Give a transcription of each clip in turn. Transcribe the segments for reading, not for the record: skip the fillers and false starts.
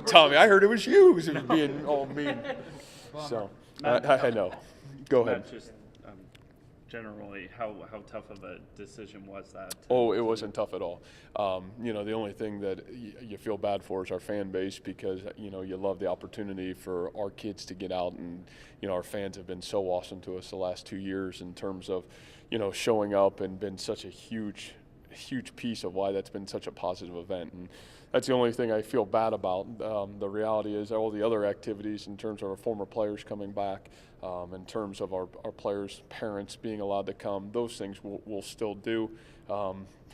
Tommy, I heard it was you who was being all mean. So, I know. Go ahead. Matt, just generally, how tough of a decision was that? Oh, it wasn't tough at all. The only thing that you feel bad for is our fan base because, you love the opportunity for our kids to get out. And, our fans have been so awesome to us the last 2 years in terms of, showing up and been such a huge piece of why that's been such a positive event. And that's the only thing I feel bad about. The reality is all the other activities in terms of our former players coming back, in terms of our players' parents being allowed to come, those things we'll still do.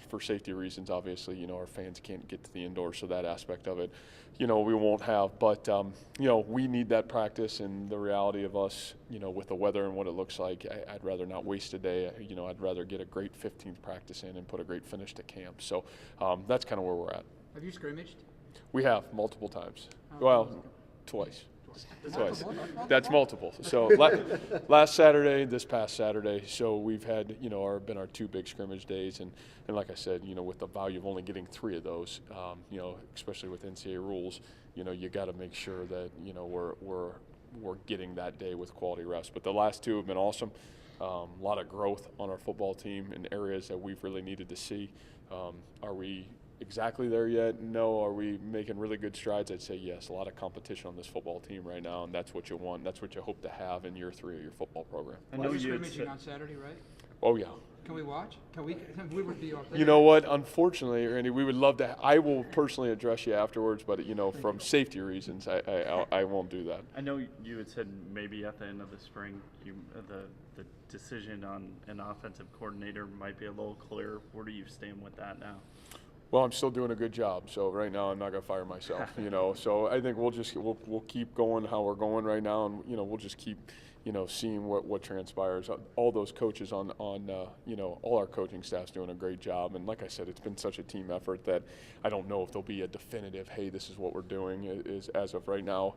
For safety reasons, obviously, our fans can't get to the indoors, so that aspect of it, we won't have. But, we need that practice, and the reality of us, with the weather and what it looks like, I'd rather not waste a day. I'd rather get a great 15th practice in and put a great finish to camp. So that's kind of where we're at. Have you scrimmaged? We have multiple times. Well, twice. Twice. That's multiple. So last Saturday, this past Saturday. So we've had, been our 2 big scrimmage days, and like I said, with the value of only getting 3 of those, especially with NCAA rules, you got to make sure that we're getting that day with quality rest. But the last 2 have been awesome. A lot of growth on our football team in areas that we've really needed to see. Are we exactly there yet? No. Are we making really good strides? I'd say yes. A lot of competition on this football team right now, and that's what you want. That's what you hope to have in year 3 of your football program. I know you're scrimmaging on Saturday, right? Oh, yeah. Can we watch? We would be off there. You know what? Unfortunately, Randy, we would love to. I will personally address you afterwards, but from safety reasons, I won't do that. I know you had said maybe at the end of the spring, the decision on an offensive coordinator might be a little clearer. Where do you stand with that now? Well, I'm still doing a good job, so right now I'm not going to fire myself, So I think we'll keep going how we're going right now, and we'll just keep seeing what transpires. All those coaches on all our coaching staff's doing a great job, and like I said, it's been such a team effort that I don't know if there'll be a definitive, hey, this is what we're doing. Is as of right now,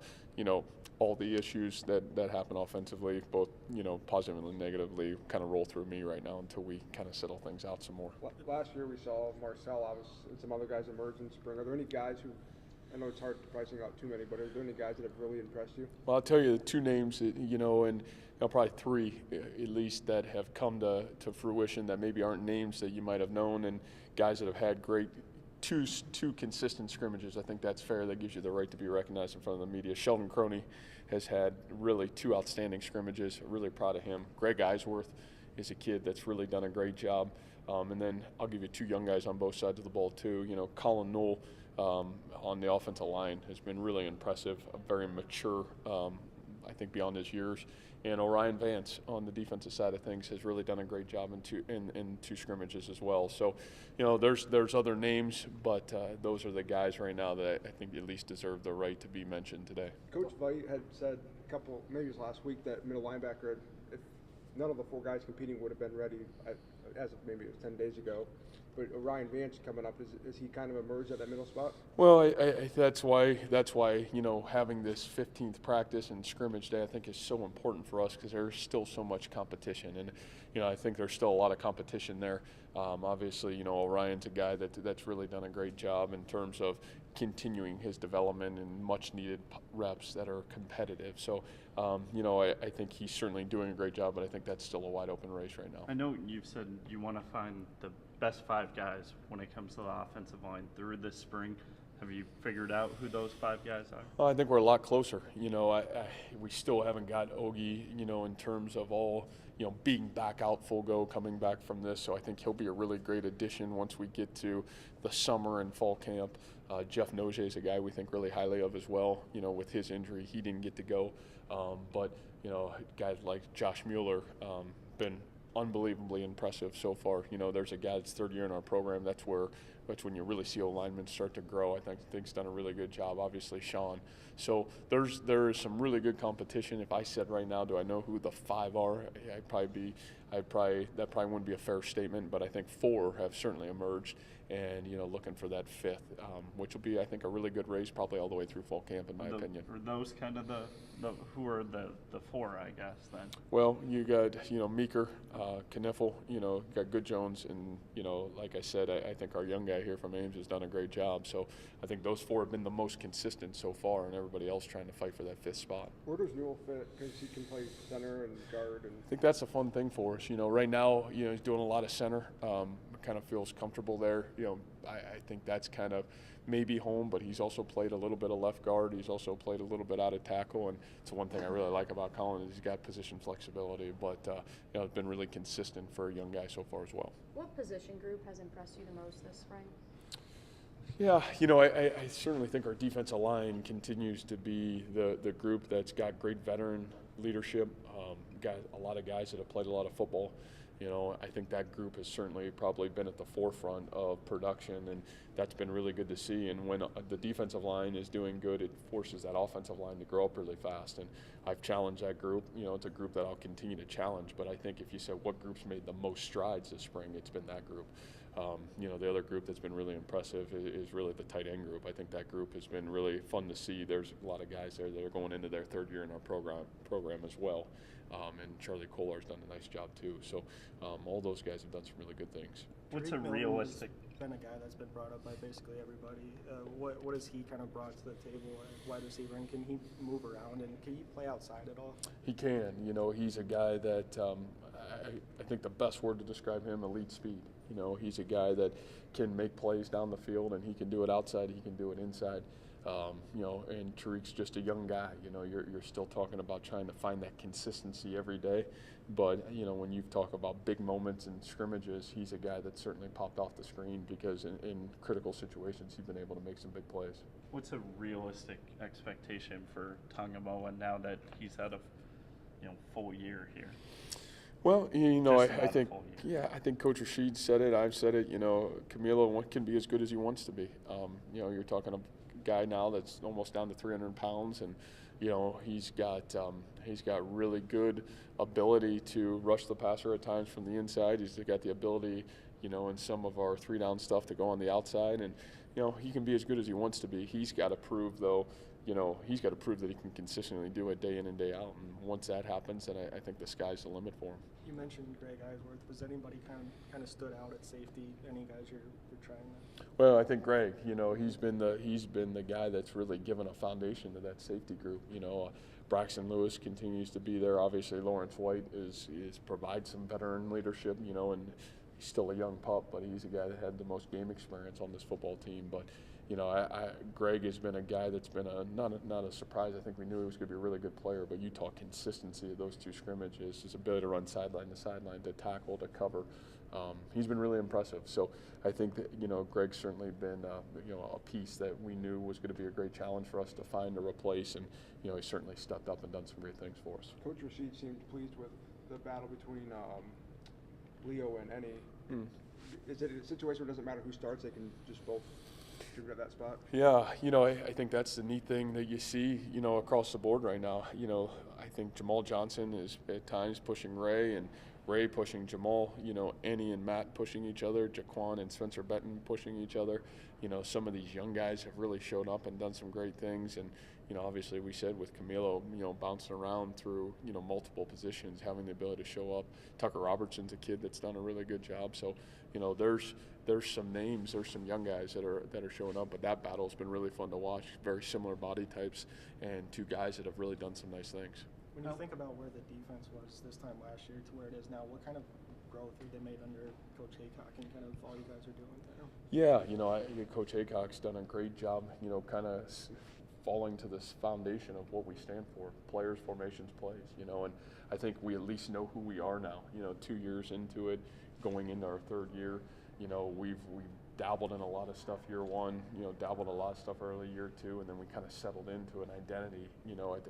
all the issues that happen offensively, both positively and negatively, kind of roll through me right now until we kind of settle things out some more. Last year we saw Marcel and some other guys emerge in spring. Are there any guys who, I know it's hard to probably single out too many, but are there any guys that have really impressed you? Well, I'll tell you the 2 names, and probably 3 at least that have come to fruition that maybe aren't names that you might have known, and guys that have had great two consistent scrimmages. I think that's fair. That gives you the right to be recognized in front of the media. Sheldon Croney has had really 2 outstanding scrimmages. Really proud of him. Greg Eisworth is a kid that's really done a great job. And then I'll give you 2 young guys on both sides of the ball too. Colin Newell on the offensive line has been really impressive, very mature, I think beyond his years. And Orion Vance on the defensive side of things has really done a great job in 2 scrimmages as well. So, there's other names, but those are the guys right now that I think at least deserve the right to be mentioned today. Coach Veit had said a couple, maybe it was last week, that middle linebacker, if none of the 4 guys competing would have been ready, as of maybe it was 10 days ago. But Orion Vance coming up, is he kind of emerged at that middle spot? Well, that's why having this 15th practice and scrimmage day I think is so important for us because there's still so much competition, and I think there's still a lot of competition there. Obviously, Orion's a guy that's really done a great job in terms of continuing his development and much needed reps that are competitive. So, I think he's certainly doing a great job, but I think that's still a wide open race right now. I know you've said you want to find the best 5 guys when it comes to the offensive line through this spring. Have you figured out who those 5 guys are? Well, I think we're a lot closer. We still haven't got Ogie, in terms of all, being back out full go, coming back from this. So I think he'll be a really great addition once we get to the summer and fall camp. Jeff Noge is a guy we think really highly of as well. With his injury, he didn't get to go. But guys like Josh Mueller, been unbelievably impressive so far. There's a guy that's 3rd year in our program. That's when you really see linemen start to grow. I think he's done a really good job. Obviously, Sean. So there is some really good competition. If I said right now, do I know who the 5 are? That probably wouldn't be a fair statement. But I think 4 have certainly emerged, and looking for that 5th, which will be I think a really good race, probably all the way through fall camp in my opinion. Are those kind of the who are the 4, I guess then? Well, you got Meeker, Kniffel, got Good Jones, and like I said, I think our young guys guy here from Ames has done a great job. So I think those 4 have been the most consistent so far, and everybody else trying to fight for that 5th spot. Where does Newell fit? Because he can play center and guard. And I think that's a fun thing for us. Right now, he's doing a lot of center. Kind of feels comfortable there. I think that's kind of maybe home, but he's also played a little bit of left guard. He's also played a little bit out of tackle, and it's one thing I really like about Colin is he's got position flexibility. But it's been really consistent for a young guy so far as well. What position group has impressed you the most this spring? Yeah, I certainly think our defensive line continues to be the group that's got great veteran leadership. Got a lot of guys that have played a lot of football. I think that group has certainly probably been at the forefront of production, and that's been really good to see. And when the defensive line is doing good, it forces that offensive line to grow up really fast. And I've challenged that group. It's a group that I'll continue to challenge. But I think if you said what group's made the most strides this spring, it's been that group. The other group that's been really impressive is really the tight end group. I think that group has been really fun to see. There's a lot of guys there that are going into their 3rd year in our program as well. And Charlie Kollar's done a nice job too. So all those guys have done some really good things. What's a Tariq realistic? Milton's been a guy that's been brought up by basically everybody. What has he kind of brought to the table as wide receiver, and can he move around, and can he play outside at all? He can. He's a guy that I think the best word to describe him, elite speed. He's a guy that can make plays down the field, and he can do it outside. He can do it inside. And Tariq's just a young guy. You're still talking about trying to find that consistency every day. But, when you talk about big moments and scrimmages, he's a guy that certainly popped off the screen because in critical situations, he's been able to make some big plays. What's a realistic expectation for Tongamoa now that he's had a full year here? Well, I think, full year. I think Coach Rashid said it. I've said it. Camilo can be as good as he wants to be. You're talking a guy now that's almost down to 300 pounds, and he's got really good ability to rush the passer at times from the inside. He's got the ability, in some of our 3-down stuff to go on the outside, and he can be as good as he wants to be. He's got to prove though. He's got to prove that he can consistently do it day in and day out. And once that happens, then I think the sky's the limit for him. You mentioned Greg Eisworth. Was anybody kind of stood out at safety? Any guys you're trying to? Well, I think Greg. He's been the guy that's really given a foundation to that safety group. Braxton Lewis continues to be there. Obviously, Lawrence White is provides some veteran leadership. And he's still a young pup, but he's a guy that had the most game experience on this football team. But Greg has been a guy that's been not a surprise. I think we knew he was going to be a really good player, but you talk consistency of those 2 scrimmages, his ability to run sideline to sideline, to tackle, to cover. He's been really impressive. So I think that Greg's certainly been a piece that we knew was going to be a great challenge for us to find to replace, and he certainly stepped up and done some great things for us. Coach Rashid seemed pleased with the battle between Leo and Ennie. Is it a situation where it doesn't matter who starts, they can just both distribute at that spot? Yeah, I think that's the neat thing that you see, across the board right now. I think Jamal Johnson is at times pushing Ray, and Ray pushing Jamal. Ennie and Matt pushing each other, Jaquan and Spencer Benton pushing each other. Some of these young guys have really shown up and done some great things. And, obviously we said with Camilo, bouncing around through, multiple positions, having the ability to show up. Tucker Robertson's a kid that's done a really good job. So, there's some names, there's some young guys that are showing up, but that battle's been really fun to watch. Very similar body types and 2 guys that have really done some nice things. When you think about where the defense was this time last year to where it is now, what kind of growth have they made under Coach Haycock and kind of all you guys are doing there? Yeah, Coach Haycock's done a great job, kind of falling to this foundation of what we stand for, players, formations, plays, and I think we at least know who we are now, 2 years into it, going into our 3rd year. We've dabbled in a lot of stuff year 1, dabbled a lot of stuff early year 2, and then we kind of settled into an identity,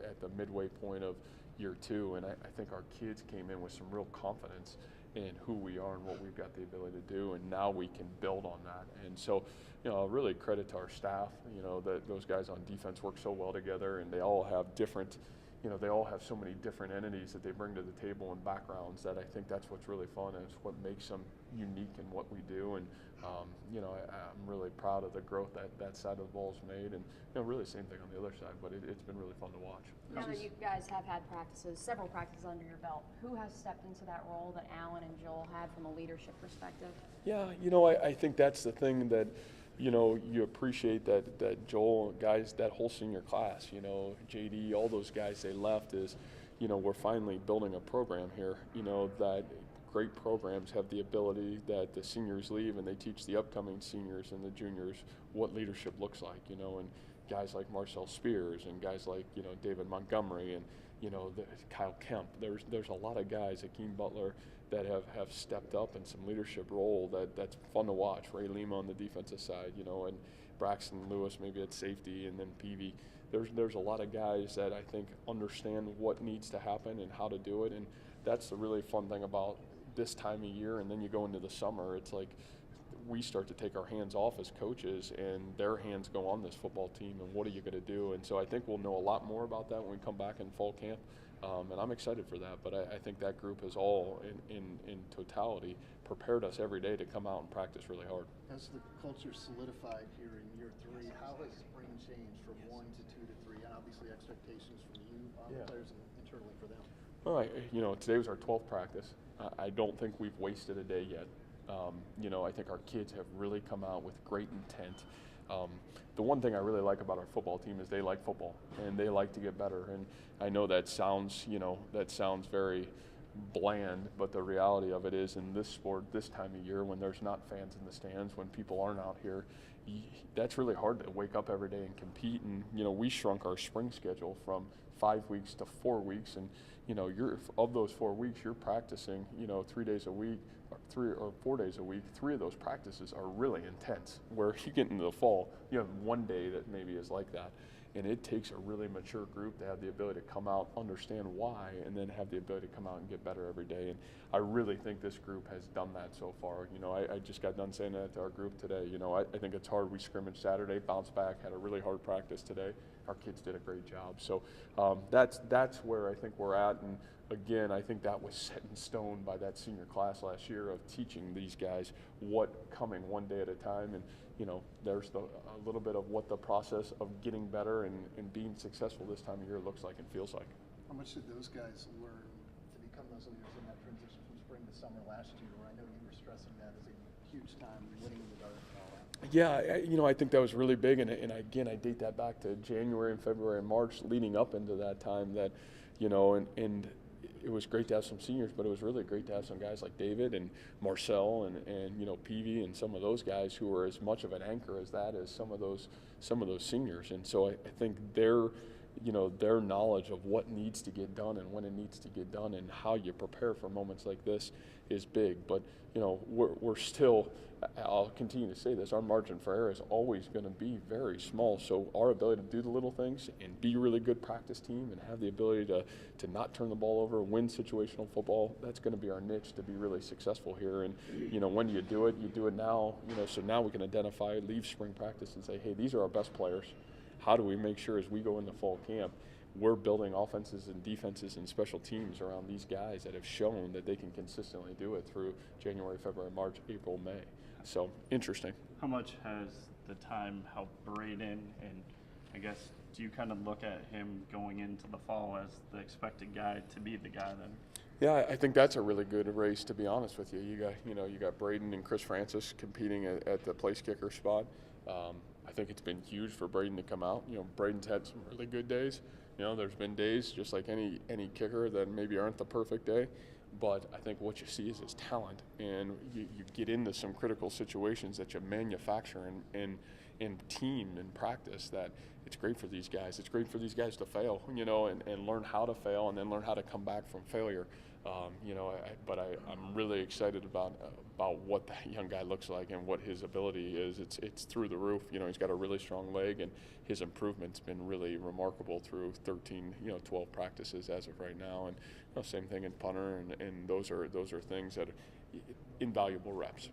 at the midway point of year 2. And I think our kids came in with some real confidence in who we are and what we've got the ability to do, and now we can build on that. And so, really credit to our staff, that those guys on defense work so well together, and they all have different they all have so many different entities that they bring to the table and backgrounds that I think that's what's really fun and it's what makes them unique in what we do. And, I'm really proud of the growth that side of the ball's made. And, really same thing on the other side, but it's been really fun to watch. Now that you guys have had several practices under your belt, who has stepped into that role that Alan and Joel had from a leadership perspective? Yeah, I think that's the thing that, you appreciate that Joel, guys, that whole senior class, JD, all those guys they left is, we're finally building a program here, that great programs have the ability that the seniors leave and they teach the upcoming seniors and the juniors what leadership looks like, and guys like Marcel Spears and guys like, David Montgomery and, Kyle Kemp. There's a lot of guys, Akeem Butler, that have stepped up in some leadership role that's fun to watch. Ray Lima on the defensive side, and Braxton Lewis maybe at safety, and then Peavy. There's a lot of guys that I think understand what needs to happen and how to do it, and that's the really fun thing about this time of year. And then you go into the summer, it's like we start to take our hands off as coaches and their hands go on this football team and what are you going to do. And so I think we'll know a lot more about that when we come back in fall camp, and I'm excited for that. But I think that group has all in totality prepared us every day to come out and practice really hard. As the culture solidified here in year 3, how has spring changed from 1 to 2 to 3, and obviously expectations from you, the players, and internally for them? All right, today was our 12th practice. I don't think we've wasted a day yet. I think our kids have really come out with great intent. The one thing I really like about our football team is they like football and they like to get better. And I know that sounds very bland, but the reality of it is in this sport, this time of year, when there's not fans in the stands, when people aren't out here, that's really hard to wake up every day and compete. And, we shrunk our spring schedule from 5 weeks to 4 weeks. And, of those 4 weeks, you're practicing, 3 days a week, or 3 or 4 days a week. 3 of those practices are really intense. Where you get into the fall, you have one day that maybe is like that. And it takes a really mature group to have the ability to come out, understand why, and then have the ability to come out and get better every day. And I really think this group has done that so far. I just got done saying that to our group today. I think it's hard. We scrimmaged Saturday, bounced back, had a really hard practice today. Our kids did a great job. So that's where I think we're at. And again, I think that was set in stone by that senior class last year of teaching these guys what coming one day at a time. And there's a little bit of what the process of getting better and being successful this time of year looks like and feels like. How much did those guys learn to become those leaders in that transition from spring to summer last year, where I know you were stressing that as a huge time, winning the dart and all that? Yeah, I think that was really big, and again, I date that back to January and February and March leading up into that time that, and it was great to have some seniors, but it was really great to have some guys like David and Marcel and Peavy and some of those guys who were as much of an anchor as that as some of those seniors. And so I think their knowledge of what needs to get done and when it needs to get done and how you prepare for moments like this is big. But we're still, I'll continue to say this, our margin for error is always going to be very small. So our ability to do the little things and be a really good practice team and have the ability to not turn the ball over, win situational football, that's going to be our niche to be really successful here. And when you do it now. So now we can identify, leave spring practice and say, hey, these are our best players. How do we make sure as we go into fall camp, we're building offenses and defenses and special teams around these guys that have shown that they can consistently do it through January, February, March, April, May. So interesting. How much has the time helped Braden, and I guess do you kind of look at him going into the fall as the expected guy to be the guy then? Yeah, I think that's a really good race, to be honest with you. You got Braden and Chris Francis competing at the place kicker spot. I think it's been huge for Braden to come out. Braden's had some really good days. There's been days just like any kicker that maybe aren't the perfect day. But I think what you see is his talent, and you get into some critical situations that you manufacture in team and practice that it's great for these guys. It's great for these guys to fail, and learn how to fail and then learn how to come back from failure. I'm really excited about what that young guy looks like and what his ability is. It's through the roof. He's got a really strong leg, and his improvement's been really remarkable through 12 practices as of right now. And same thing in punter, and those are things that are invaluable reps.